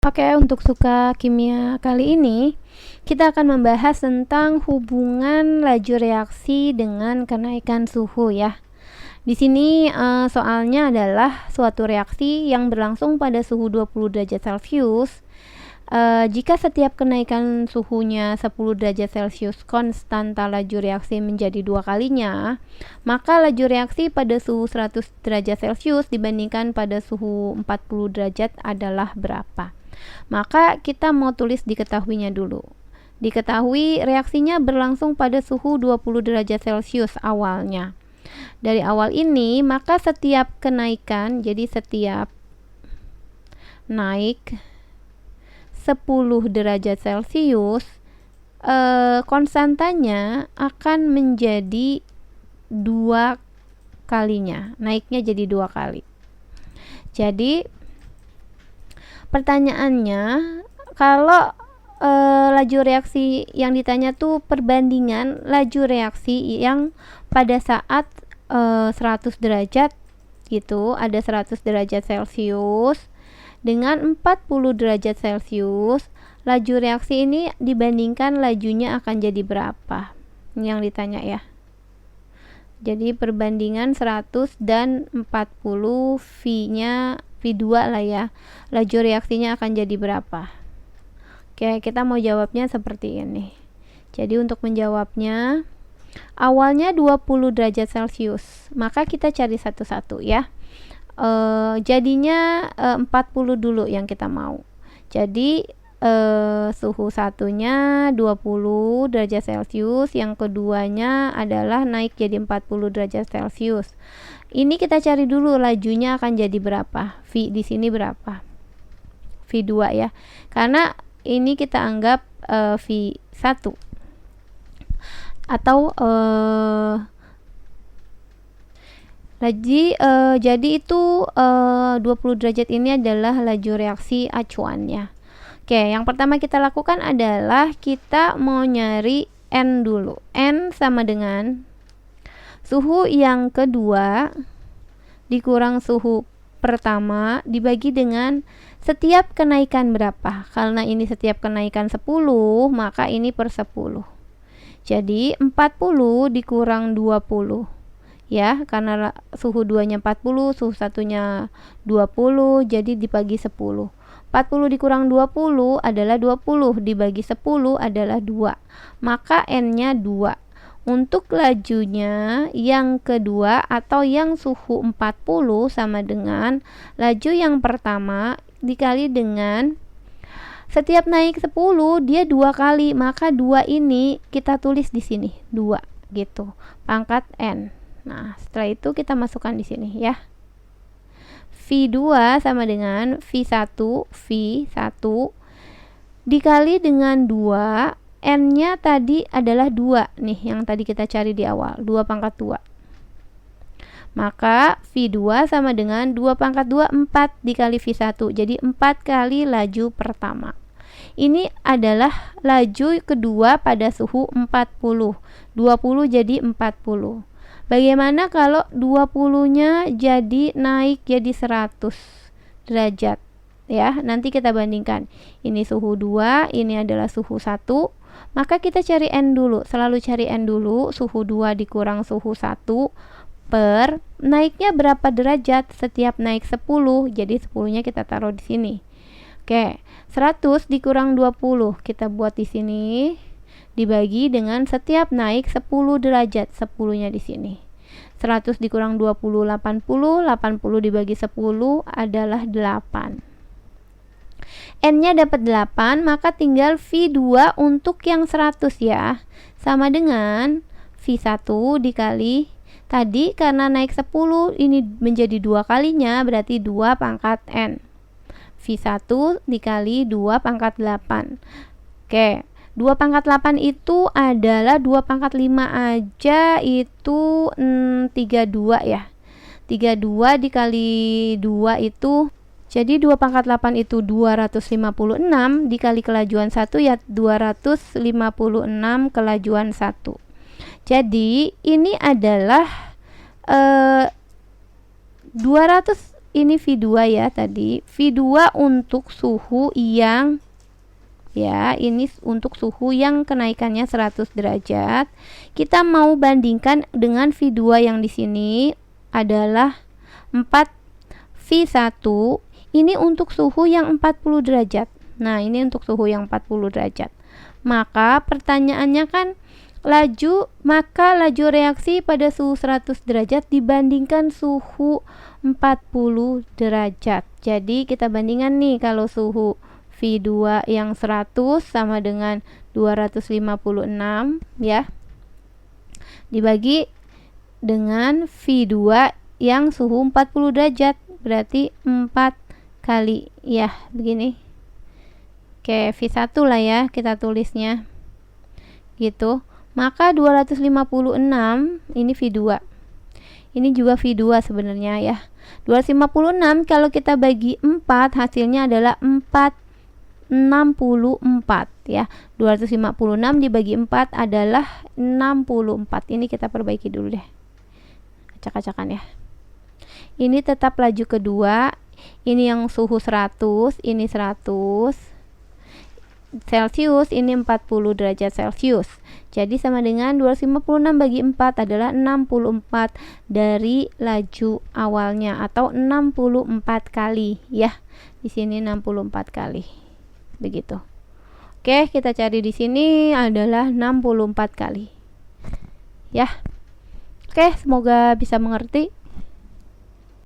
Oke, untuk suka kimia kali ini kita akan membahas tentang hubungan laju reaksi dengan kenaikan suhu ya. Di sini soalnya adalah suatu reaksi yang berlangsung pada suhu 20 derajat Celcius. Jika setiap kenaikan suhunya 10 derajat Celcius konstanta laju reaksi menjadi 2 kalinya, maka laju reaksi pada suhu 100 derajat Celcius dibandingkan pada suhu 40 derajat adalah berapa? Maka kita mau tulis diketahuinya dulu. Diketahui reaksinya berlangsung pada suhu 20 derajat Celcius awalnya. Dari awal ini, maka setiap kenaikan, jadi setiap naik 10 derajat Celcius, konstantanya akan menjadi 2 kalinya. Naiknya jadi 2 kali. Jadi pertanyaannya, kalau laju reaksi yang ditanya tuh perbandingan laju reaksi yang pada saat 100 derajat gitu, ada 100 derajat Celcius dengan 40 derajat Celcius, laju reaksi ini dibandingkan lajunya akan jadi berapa? Yang ditanya ya. Jadi perbandingan 100 dan 40 V-nya V2 lah ya. Laju reaksinya akan jadi berapa? Oke, kita mau jawabnya seperti ini. Jadi untuk menjawabnya, awalnya 20 derajat Celcius. Maka kita cari satu-satu ya. Jadinya 40 dulu yang kita mau. Jadi suhu satunya 20 derajat Celcius, yang keduanya adalah naik jadi 40 derajat Celcius. Ini kita cari dulu lajunya akan jadi berapa. V di sini berapa? V2 ya. Karena ini kita anggap V1. Atau jadi itu 20 derajat ini adalah laju reaksi acuannya. Oke, yang pertama kita lakukan adalah kita mau nyari N dulu. N sama dengan suhu yang kedua dikurang suhu pertama dibagi dengan setiap kenaikan berapa. Karena ini setiap kenaikan 10, maka ini per 10. Jadi 40 dikurang 20. Ya, karena suhu 2-nya 40, suhu 1-nya 20, jadi dibagi 10. 40 dikurang 20 adalah 20, dibagi 10 adalah 2. Maka N-nya 2. Untuk lajunya yang kedua atau yang suhu 40 sama dengan laju yang pertama dikali dengan setiap naik 10 dia 2 kali, maka 2 ini kita tulis di sini, 2 gitu. Pangkat N. Nah, setelah itu kita masukkan di sini ya. V2 sama dengan V1 dikali dengan 2, N-nya tadi adalah 2 nih, yang tadi kita cari di awal, 2 pangkat 2. Maka V2 sama dengan 2 pangkat 2, 4 dikali V1, jadi 4 kali laju pertama. Ini adalah laju kedua pada suhu 40. 20 jadi 40. Bagaimana kalau 20-nya jadi naik jadi 100 derajat ya? Nanti kita bandingkan. Ini suhu 2, ini adalah suhu 1. Maka kita cari N dulu. Selalu cari N dulu. Suhu 2 dikurang suhu 1 per naiknya berapa derajat setiap naik 10. Jadi 10-nya kita taruh di sini. Oke, 100 dikurang 20 kita buat di sini. Dibagi dengan setiap naik 10 derajat, 10-nya di sini. 100 dikurang 20, 80. 80 dibagi 10 adalah 8. N-nya dapat 8, maka tinggal V2 untuk yang 100 ya. Sama dengan V1 dikali tadi, karena naik 10 ini menjadi 2 kalinya, berarti 2 pangkat N. V1 dikali 2 pangkat 8. Oke. 2 pangkat 8 itu adalah 2 pangkat 5 aja, itu 32 ya. 32 dikali 2 itu, jadi 2 pangkat 8 itu 256, dikali kelajuan 1 ya 256 kelajuan 1. Jadi ini adalah 200 ini V2 ya tadi. V2 untuk suhu yang ya, ini untuk suhu yang kenaikannya 100 derajat. Kita mau bandingkan dengan V2 yang di sini adalah 4 V1. Ini untuk suhu yang 40 derajat. Nah, ini untuk suhu yang 40 derajat. Maka pertanyaannya kan maka laju reaksi pada suhu 100 derajat dibandingkan suhu 40 derajat. Jadi kita bandingkan nih, kalau suhu V2 yang 100 sama dengan 256 ya, dibagi dengan V2 yang suhu 40 derajat, berarti 4 kali ya, begini. Oke, V1 lah ya kita tulisnya gitu. Maka 256 ini V2. Ini juga V2 sebenarnya ya. 256 kalau kita bagi 4 hasilnya adalah 464 ya. 256 dibagi 4 adalah 64. Ini kita perbaiki dulu deh. Acak-acakan ya. Ini tetap laju kedua. Ini yang suhu 100, ini 100 Celcius, ini 40 derajat Celcius. Jadi sama dengan 256 bagi 4 adalah 64 dari laju awalnya, atau 64 kali ya. Di sini 64 kali. Begitu. Oke, kita cari di sini adalah 64 kali. Ya. Oke, semoga bisa mengerti.